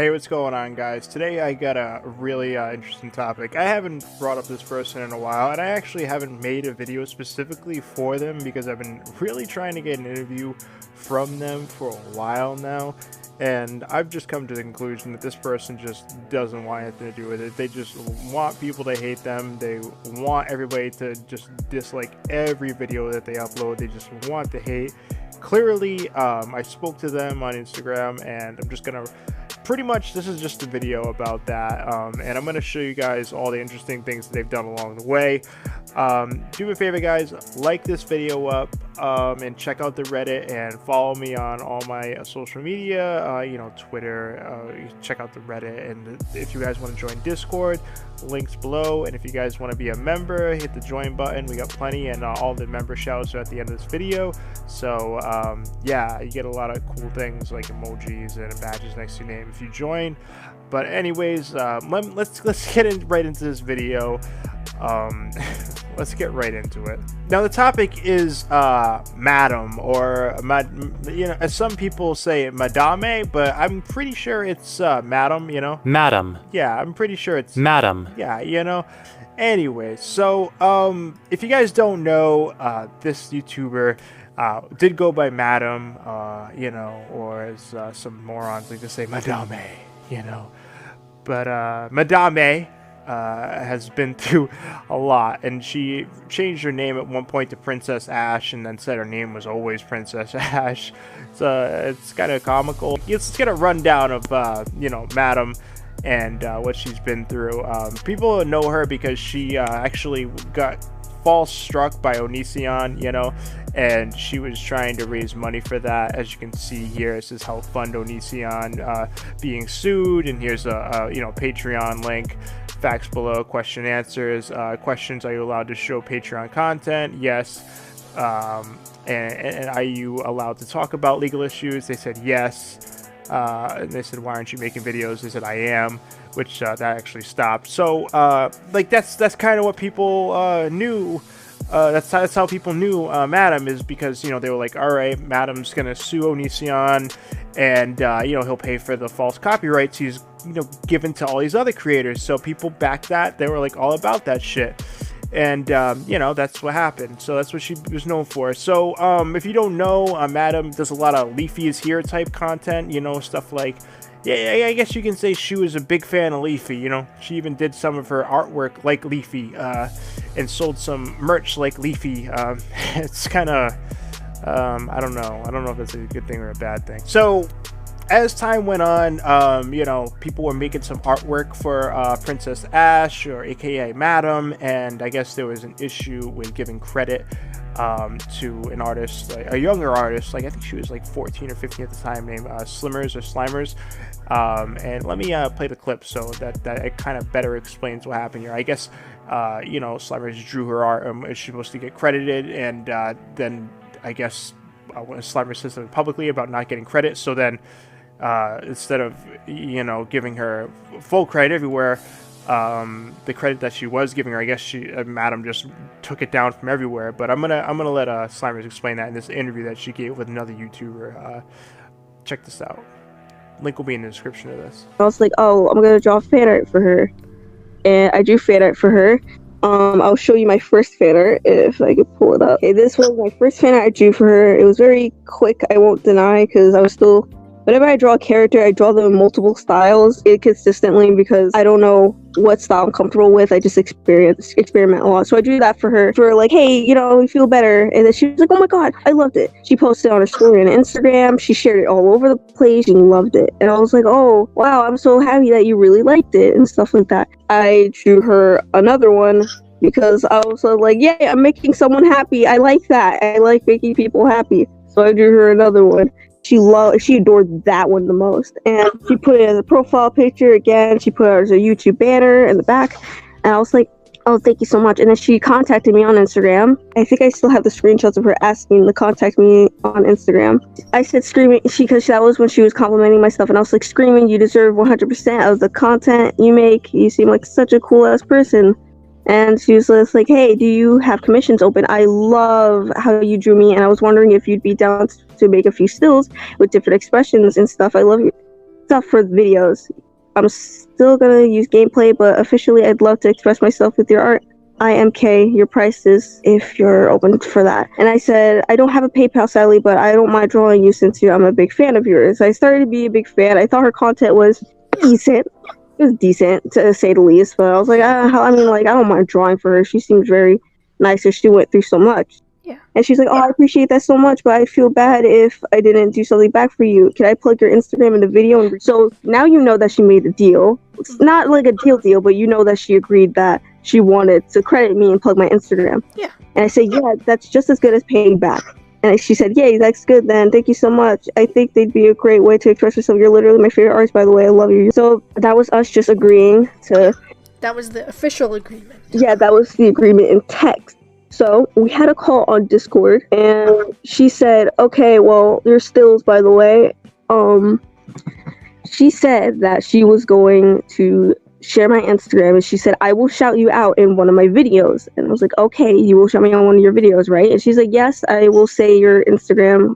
Hey, what's going on, guys? Today I got a really interesting topic. I haven't brought up this person in a while, and I actually haven't made a video specifically for them because I've been really trying to get an interview from them for a while now, and I've just come to the conclusion that this person just doesn't want anything to do with it. They just want people to hate them. They want everybody to just dislike every video that they upload. They just want to hate. Clearly, I spoke to them on Instagram, and I'm just gonna pretty much, this is just a video about that, and I'm going to show you guys all the interesting things that they've done along the way. Do me a favor, guys, like this video up, and check out the Reddit, and follow me on all my social media, you know, Twitter. Check out the Reddit, and if you guys want to join Discord, links below, and if you guys want to be a member, hit the join button. We got plenty, and all the member shouts are at the end of this video. So yeah, you get a lot of cool things like emojis and badges next to your name if you join. But anyways, let's get right into this video. Let's get right into it. Now the topic is madam, or you know, as some people say madame, but I'm pretty sure it's madam, you know. Madam. Yeah, I'm pretty sure it's madam. Yeah, you know. Anyways, so if you guys don't know, this YouTuber did go by madam, you know, or as some morons like to say madame, you know. But madame has been through a lot, and she changed her name at one point to Princess Ash, and then said her name was always Princess Ash. So it's kind of comical. Let's get a rundown of you know, madam and what she's been through. People know her because she actually got false struck by Onision, you know, and she was trying to raise money for that. As you can see here, this is Help Fund Onision being sued, and here's a you know, Patreon link. Facts below, question answers. Questions: are you allowed to show Patreon content? Yes. And are you allowed to talk about legal issues? They said yes. And they said, why aren't you making videos? They said, I am, which that actually stopped. So like that's kind of what people knew. That's how people knew madam, is because, you know, they were like, all right, madam's gonna sue Onision, and you know, he'll pay for the false copyrights he's, you know, given to all these other creators. So people backed that. They were like all about that shit, and you know, that's what happened. So that's what she was known for. So if you don't know, madam does a lot of Leafy is here type content, you know, stuff like, yeah, I guess you can say she was a big fan of Leafy, you know. She even did some of her artwork like Leafy, and sold some merch like Leafy. It's kind of I don't know if that's a good thing or a bad thing. So as time went on, you know, people were making some artwork for Princess Ash, or aka Madam, and I guess there was an issue with giving credit to an artist, like a younger artist, like I think she was like 14 or 15 at the time, named SLIMURZ. And let me play the clip so that it kind of better explains what happened here. I guess you know, SLIMURZ drew her art, and she's supposed to get credited, and then I guess SLIMURZ said something publicly about not getting credit. So then instead of, you know, giving her full credit everywhere, the credit that she was giving her, I guess she madam just took it down from everywhere. But I'm gonna let SLIMURZ explain that in this interview that she gave with another YouTuber. Check this out. Link will be in the description of this. I was like, oh, I'm gonna draw fan art for her, and I drew fan art for her. I'll show you my first fan art if I could pull it up. Okay, this was my first fan art I drew for her. It was very quick, I won't deny, because I was still, whenever I draw a character, I draw them in multiple styles inconsistently because I don't know what style I'm comfortable with. I just experiment a lot. So I drew that for her, for like, hey, you know, we feel better. And then she was like, oh my god, I loved it. She posted on her story on Instagram. She shared it all over the place. She loved it. And I was like, oh wow, I'm so happy that you really liked it and stuff like that. I drew her another one because I was like, yeah, I'm making someone happy. I like that. I like making people happy. So I drew her another one. She adored that one the most, and she put it as a profile picture again. She put it as a YouTube banner in the back, and I was like, oh, thank you so much. And then she contacted me on Instagram. I think I still have the screenshots of her asking to contact me on Instagram. I said screaming, because that was when she was complimenting my stuff, and I was like, screaming, you deserve 100% of the content you make. You seem like such a cool ass person. And she was just like, hey, do you have commissions open? I love how you drew me, and I was wondering if you'd be down to make a few stills with different expressions and stuff. I love your stuff for the videos. I'm still gonna use gameplay, but officially I'd love to express myself with your art. IMK, your price is if you're open for that. And I said, I don't have a PayPal sadly, but I don't mind drawing you since I'm a big fan of yours. I started to be a big fan. I thought her content was decent. It was decent to say the least, but I was like, I mean, like, I don't mind drawing for her. She seems very nice, or she went through so much. Yeah. And she's like, oh, I appreciate that so much, but I feel bad if I didn't do something back for you. Can I plug your Instagram in the video? And so now you know that she made a deal. It's not like a deal, but you know that she agreed that she wanted to credit me and plug my Instagram. Yeah. And I said, yeah, that's just as good as paying back. And she said, yay, that's good then. Thank you so much. I think they'd be a great way to express yourself. You're literally my favorite artist, by the way. I love you. So that was us just agreeing to... That was the official agreement. Yeah, that was the agreement in text. So we had a call on Discord, and she said, okay, well, your stills, by the way. She said that she was going to share my Instagram, and she said, I will shout you out in one of my videos. And I was like, okay, you will shout me on one of your videos, right? And she's like, yes, I will say your Instagram.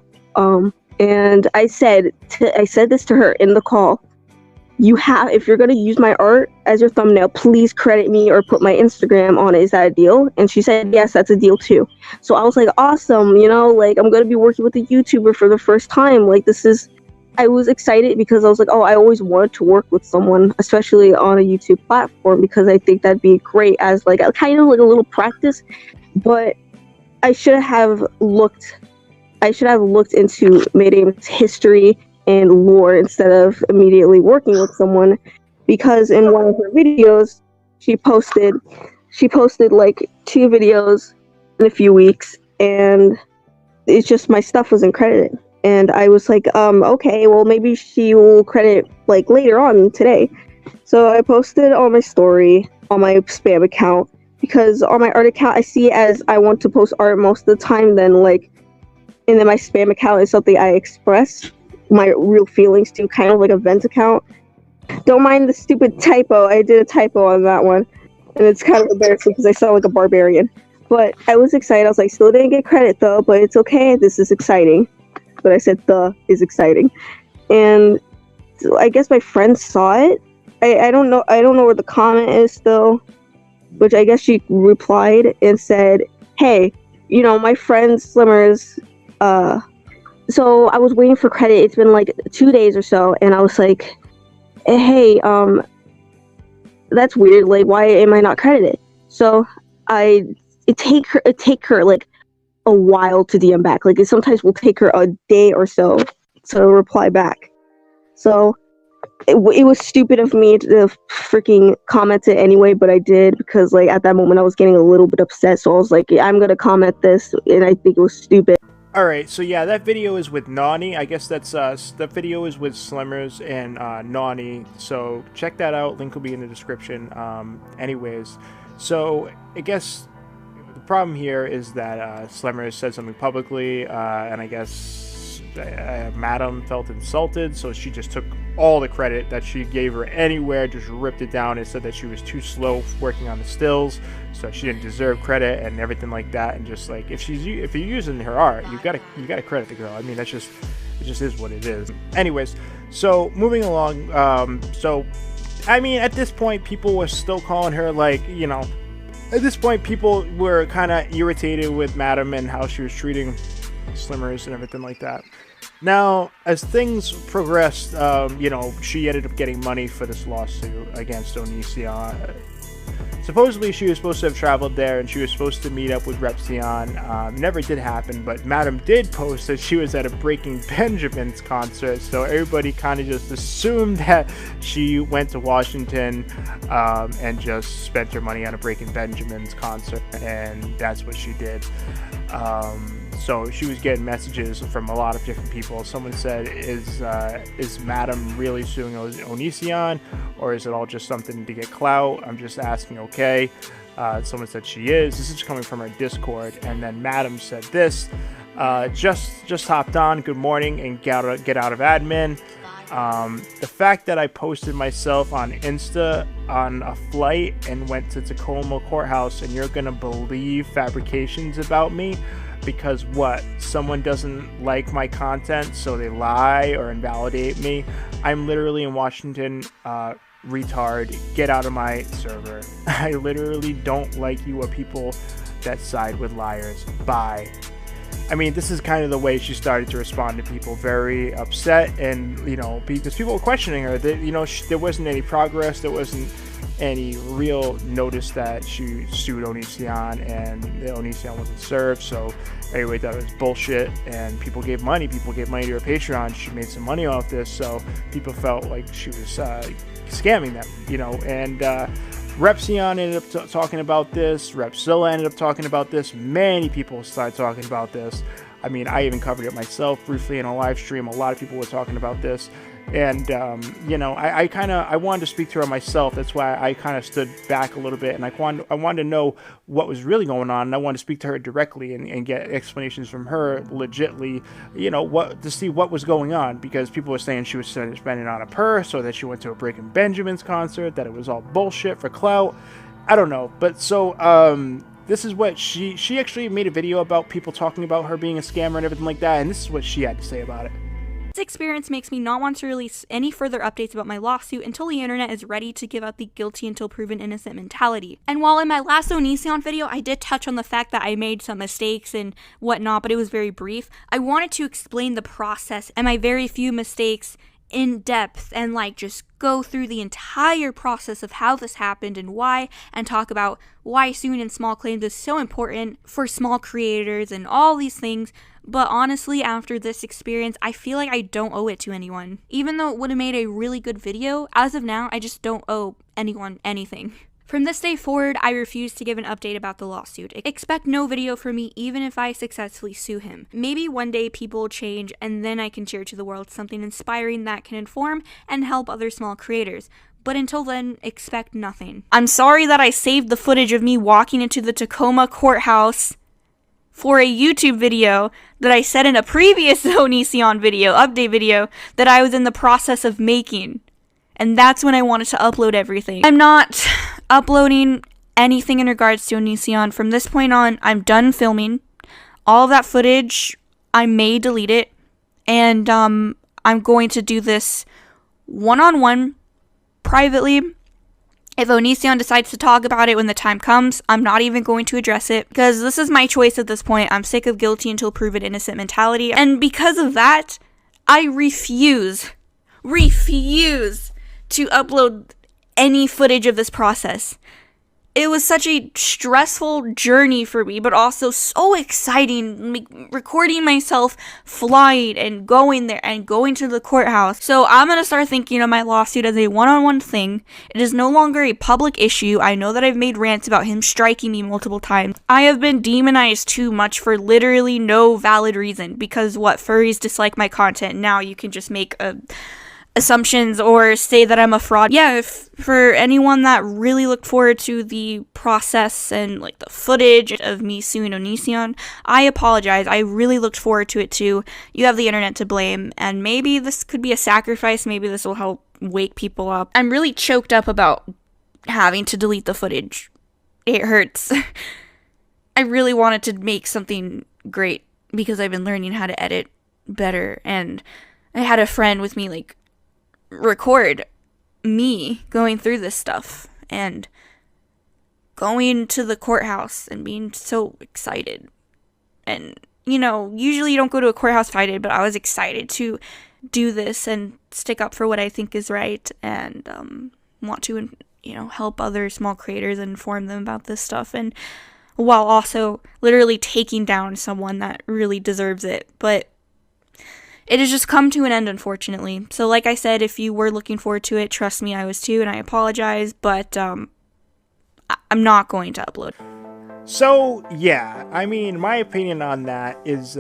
And I said this to her in the call. If you're going to use my art as your thumbnail, please credit me or put my Instagram on it. Is that a deal? And she said, yes, that's a deal too. So I was like, awesome. You know, like, I'm going to be working with a YouTuber for the first time. Like, I was excited because I was like, oh, I always wanted to work with someone, especially on a YouTube platform, because I think that'd be great as like a kind of like a little practice. But I should have looked into Maydame's history and lore instead of immediately working with someone, because in one of her videos she posted like 2 videos in a few weeks, and it's just my stuff wasn't credited. And I was like, okay, well, maybe she will credit like later on today. So I posted on my story on my spam account, because on my art account I see it as I want to post art most of the time, and then my spam account is something I express my real feelings to, kind of like a vent account. Don't mind the stupid typo. I did a typo on that one, and it's kind of embarrassing because I sound like a barbarian. But I was excited. I was like, still didn't get credit though, but it's okay. This is exciting. But I said the is exciting, and so I guess my friend saw it. I don't know where the comment is still, which I guess she replied and said, hey, my friend SLIMURZ, so I was waiting for credit. It's been like 2 days or so, and I was like, hey, that's weird. Like, why am I not credited? So it take her like a while to DM back. Like, it sometimes will take her a day or so to reply back. So it was stupid of me to freaking comment it anyway, but I did, because like at that moment I was getting a little bit upset. So I was like, I'm gonna comment this, and I think it was stupid. Alright, so yeah, that video is with NAWNII. I guess that's the video is with SLIMURZ and NAWNII. So check that out. Link will be in the description. Anyways, so I guess the problem here is that SLIMURZ said something publicly, and I guess Madam felt insulted, so she just took all the credit that she gave her anywhere, just ripped it down, and said that she was too slow working on the stills, so she didn't deserve credit and everything like that. And just like, if you're using her art, you gotta credit the girl. I mean, it just is what it is. Anyways, so moving along, so I mean, at this point people were still calling her, like, at this point people were kind of irritated with Madam and how she was treating SLIMURZ and everything like that. Now, as things progressed, she ended up getting money for this lawsuit against NAWNII. Supposedly, she was supposed to have traveled there, and she was supposed to meet up with Repzion. Never did happen, but Madam did post that she was at a Breaking Benjamin's concert, so everybody kind of just assumed that she went to Washington and just spent her money on a Breaking Benjamin's concert, and that's what she did. So she was getting messages from a lot of different people. Someone said, is Madam really suing NAWNII, or is it all just something to get clout? I'm just asking, okay. Someone said she is. This is coming from her Discord. And then Madam said this, just hopped on, good morning, and get out of admin. The fact that I posted myself on Insta on a flight and went to Tacoma Courthouse, and you're gonna believe fabrications about me because what? Someone doesn't like my content, so they lie or invalidate me. I'm literally in Washington retard, get out of my server. I literally don't like you or people that side with liars. Bye. I mean, this is kind of the way she started to respond to people, very upset, and, you know, because people were questioning her, that, you know, there wasn't any progress, there wasn't any real notice that she sued Onision, and Onision wasn't served, so everybody thought it was bullshit, and people gave money to her Patreon. She made some money off this, so people felt like she was scamming them, you know, and Repzion ended up talking about this. Repzilla ended up talking about this. Many people started talking about this. I mean, I even covered it myself briefly in a live stream. A lot of people were talking about this. And, you know, I wanted to speak to her myself. That's why I kind of stood back a little bit. And I wanted to know what was really going on. And I wanted to speak to her directly and get explanations from her legitly, you know, to see what was going on. Because people were saying she was spending on a purse, or that she went to a Breaking Benjamin's concert, that it was all bullshit for clout. I don't know. But so, this is what she actually made a video about people talking about her being a scammer and everything like that. And this is what she had to say about it. This experience makes me not want to release any further updates about my lawsuit until the internet is ready to give out the guilty until proven innocent mentality. And while in my last Onision video, I did touch on the fact that I made some mistakes and whatnot, but it was very brief, I wanted to explain the process and my very few mistakes in depth, and like just go through the entire process of how this happened and why, and talk about why suing in small claims is so important for small creators and all these things. But honestly, after this experience, I feel like I don't owe it to anyone. Even though it would have made a really good video, as of now, I just don't owe anyone anything. From this day forward, I refuse to give an update about the lawsuit. Expect no video from me even if I successfully sue him. Maybe one day people will change, and then I can share to the world something inspiring that can inform and help other small creators. But until then, expect nothing. I'm sorry that I saved the footage of me walking into the Tacoma courthouse for a YouTube video that I said in a previous Onision video, update video, that I was in the process of making. And that's when I wanted to upload everything. I'm not uploading anything in regards to Onision. From this point on, I'm done filming. All of that footage, I may delete it. And I'm going to do this one-on-one, privately. If Onision decides to talk about it when the time comes, I'm not even going to address it, because this is my choice at this point. I'm sick of guilty until proven innocent mentality. And because of that, I refuse to upload any footage of this process. It was such a stressful journey for me, but also so exciting, recording myself flying and going there and going to the courthouse. So I'm going to start thinking of my lawsuit as a one-on-one thing. It is no longer a public issue. I know that I've made rants about him striking me multiple times. I have been demonized too much for literally no valid reason, because what, furries dislike my content. Now you can just make assumptions or say that I'm a fraud. Yeah, if for anyone that really looked forward to the process and like the footage of me suing Onision, I apologize. I really looked forward to it too. You have the internet to blame, and maybe this could be a sacrifice. Maybe this will help wake people up. I'm really choked up about having to delete the footage. It hurts. I really wanted to make something great because I've been learning how to edit better, and I had a friend with me like record me going through this stuff and going to the courthouse and being so excited. And, you know, usually you don't go to a courthouse excited, but I was excited to do this and stick up for what I think is right, and want to, you know, help other small creators and inform them about this stuff, and while also literally taking down someone that really deserves it. But it has just come to an end, unfortunately. So like I said, if you were looking forward to it, trust me, I was too, and I apologize, but I'm not going to upload. So, yeah, I mean, my opinion on that is,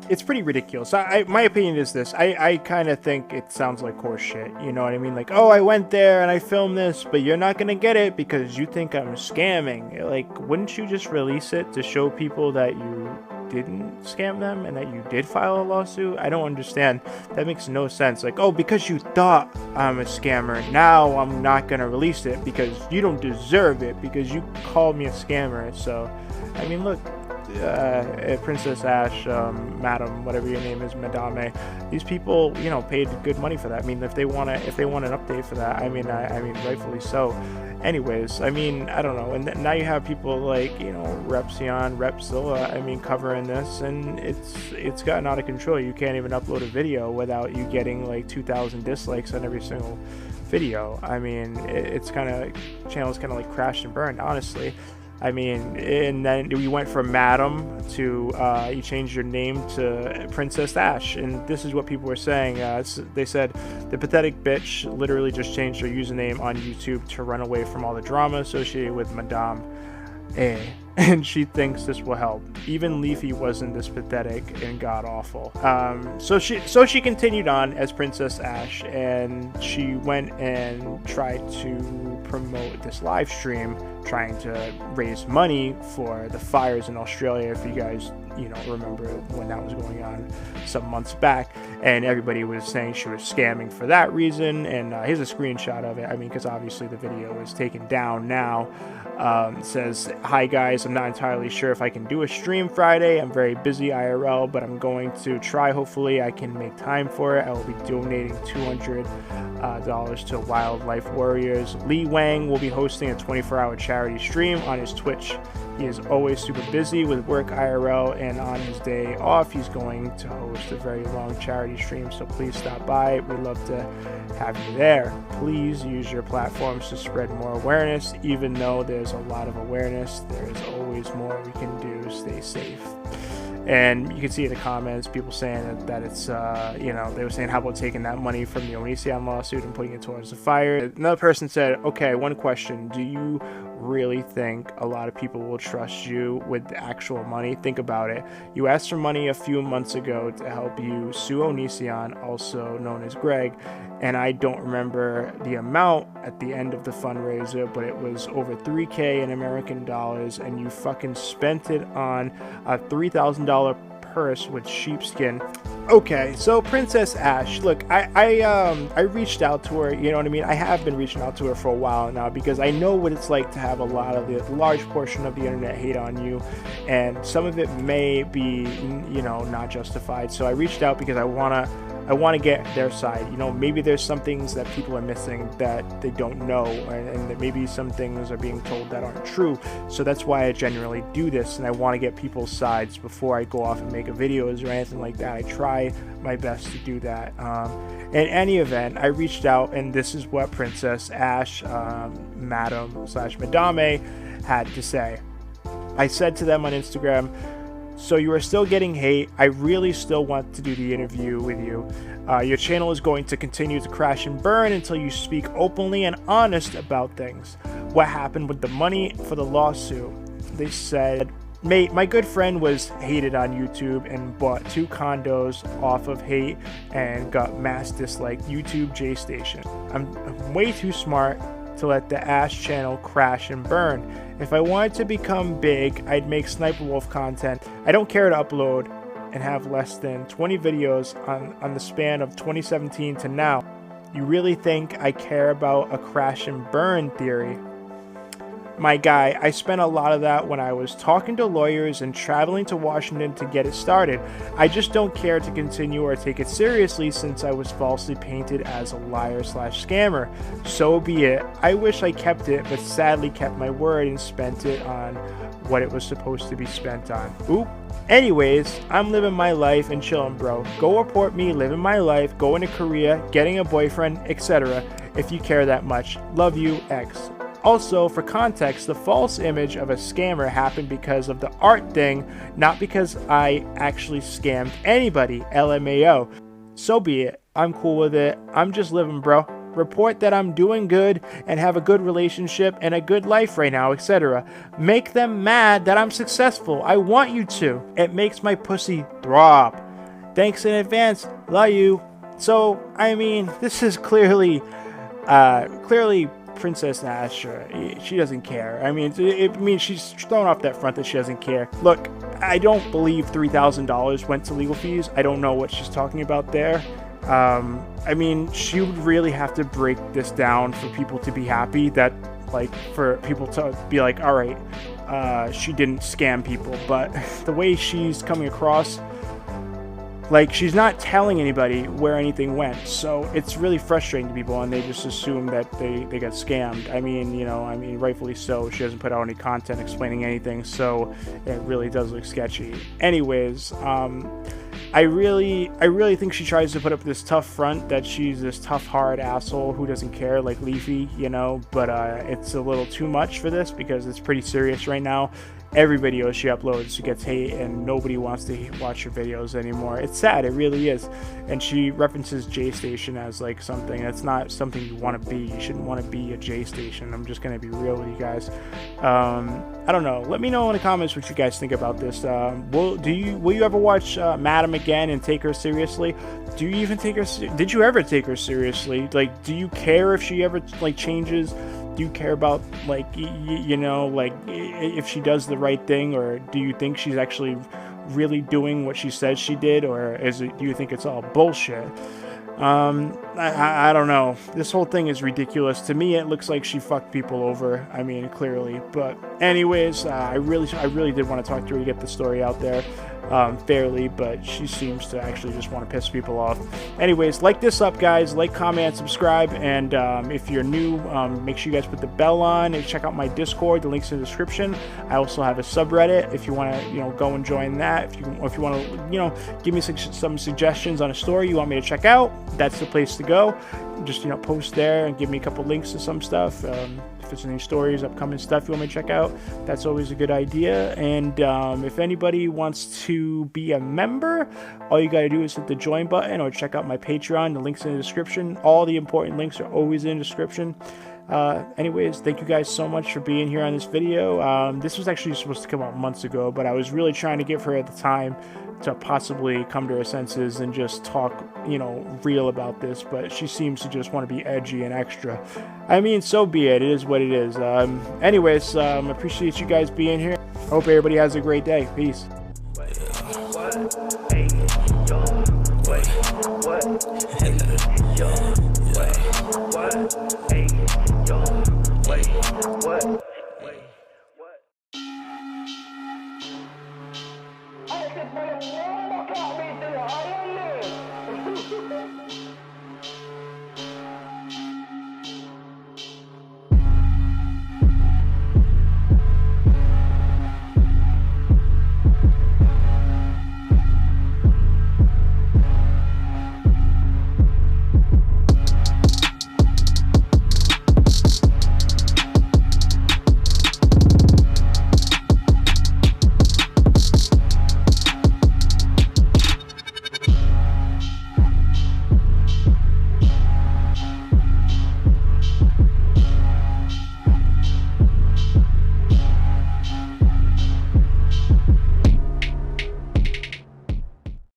it's pretty ridiculous. My opinion is this. I kind of think it sounds like horse shit, you know what I mean? Like, oh, I went there and I filmed this, but you're not gonna get it because you think I'm scamming. Like, wouldn't you just release it to show people that you didn't scam them and that you did file a lawsuit? I don't understand. That makes no sense. Like, oh, because you thought I'm a scammer, now I'm not gonna release it because you don't deserve it because you called me a scammer. So, I mean, look, Princess Ash, Madam, whatever your name is, Madame, these people, you know, paid good money for that. I mean, if they want an update for that, I mean, rightfully so. Anyways, I mean, I don't know. And now you have people like, you know, Repzion, Repzilla, I mean, covering this, and it's gotten out of control. You can't even upload a video without you getting like 2,000 dislikes on every single video. I mean, it's kind of, channel's kind of like crashed and burned, honestly. I mean, and then you went from Madam to, you changed your name to Princess Ash, and this is what people were saying. They said, the pathetic bitch literally just changed her username on YouTube to run away from all the drama associated with Madame A, and she thinks this will help. Even Leafy wasn't this pathetic and god-awful. So she continued on as Princess Ash, and she went and tried to promote this live stream trying to raise money for the fires in Australia, if you guys, you know, remember when that was going on some months back, and everybody was saying she was scamming for that reason. And here's a screenshot of it. I mean, because obviously the video is taken down now. It says, "Hi guys, I'm not entirely sure if I can do a stream Friday. I'm very busy IRL, but I'm going to try. Hopefully I can make time for it. I will be donating $200 to Wildlife Warriors. Lee Wang will be hosting a 24-hour charity stream on his Twitch. He is always super busy with work IRL, and on his day off he's going to host a very long charity stream, so please stop by. We'd love to have you there. Please use your platforms to spread more awareness. Even though there's a lot of awareness, there's always more we can do. Stay safe." And you can see in the comments people saying that it's, you know, they were saying, how about taking that money from the NAWNII lawsuit and putting it towards the fire? Another person said, okay, one question. Do you really think a lot of people will trust you with the actual money? Think about it. You asked for money a few months ago to help you sue NAWNII, also known as Greg, and I don't remember the amount at the end of the fundraiser, but it was over $3,000 in American dollars, and you fucking spent it on a $3,000 purse with sheepskin. Okay, so Princess Ash, look, I reached out to her, you know what I mean? I have been reaching out to her for a while now, because I know what it's like to have a large portion of the internet hate on you, and some of it may be, you know, not justified. So I reached out because I want to get their side. You know, maybe there's some things that people are missing that they don't know, and that maybe some things are being told that aren't true. So that's why I generally do this, and I want to get people's sides before I go off and make a videos or anything like that. I try my best to do that. In any event, I reached out, and this is what Princess Ash, Madam/Madame, had to say. I said to them on Instagram, "So you are still getting hate. I really still want to do the interview with you. Your channel is going to continue to crash and burn until you speak openly and honest about things. What happened with the money for the lawsuit?" They said, "Mate, my good friend was hated on YouTube and bought 2 condos off of hate and got mass dislike. YouTube J Station. I'm way too smart to let the Ash channel crash and burn. If I wanted to become big, I'd make Sniper Wolf content. I don't care to upload and have less than 20 videos on the span of 2017 to now. You really think I care about a crash and burn theory? My guy, I spent a lot of that when I was talking to lawyers and traveling to Washington to get it started. I just don't care to continue or take it seriously since I was falsely painted as a liar/scammer. So be it. I wish I kept it, but sadly kept my word and spent it on what it was supposed to be spent on. Oop. Anyways, I'm living my life and chilling, bro. Go report me living my life, going to Korea, getting a boyfriend, etc. if you care that much. Love you, X." Also, for context, the false image of a scammer happened because of the art thing, not because I actually scammed anybody, LMAO. So be it. I'm cool with it. I'm just living, bro. Report that I'm doing good and have a good relationship and a good life right now, etc. Make them mad that I'm successful. I want you to. It makes my pussy throb. Thanks in advance. Love you. So, I mean, this is clearly Princess Ash, she doesn't care. I mean, she's thrown off that front that she doesn't care. Look, I don't believe $3,000 went to legal fees. I don't know what she's talking about there. I mean, she would really have to break this down for people to be happy, that, like, for people to be like, all right, she didn't scam people, but the way she's coming across, like, she's not telling anybody where anything went, so it's really frustrating to people, and they just assume that they got scammed. I mean, rightfully so. She doesn't put out any content explaining anything, so it really does look sketchy. Anyways, I really think she tries to put up this tough front, that she's this tough, hard asshole who doesn't care, like Leafy, you know, but it's a little too much for this, because it's pretty serious right now. Every video she uploads gets hate, and nobody wants to watch her videos anymore. It's sad, it really is. And she references J Station as like something that's not something you want to be. You shouldn't want to be a J Station. I'm just gonna be real with you guys. I don't know. Let me know in the comments what you guys think about this. Will you ever watch Madam again and take her seriously? Do you even take her? Did you ever take her seriously? Like, do you care if she ever like changes? Do you care about, like, you know, like, if she does the right thing, or do you think she's actually really doing what she says she did, or do you think it's all bullshit? I don't know. This whole thing is ridiculous. To me, it looks like she fucked people over. I mean, clearly. But anyways, I really did want to talk to her to get the story out there fairly, but she seems to actually just want to piss people off. Anyways, like this up, guys. Like, comment, and subscribe. And if you're new, make sure you guys put the bell on and check out my Discord. The link's in the description. I also have a subreddit if you want to, you know, go and join that. If you want to, you know, give me some suggestions on a story you want me to check out, that's the place to go. Just, you know, post there and give me a couple links to some stuff. If it's any stories, upcoming stuff you want me to check out, that's always a good idea. And if anybody wants to be a member, all you got to do is hit the join button or check out my Patreon. The link's in the description. All the important links are always in the description. Anyways, thank you guys so much for being here on this video. This was actually supposed to come out months ago, but I was really trying to give her at the time to possibly come to her senses and just talk, you know, real about this, but she seems to just want to be edgy and extra. I mean, so be it. It is what it is. Anyways, appreciate you guys being here. Hope everybody has a great day. Peace.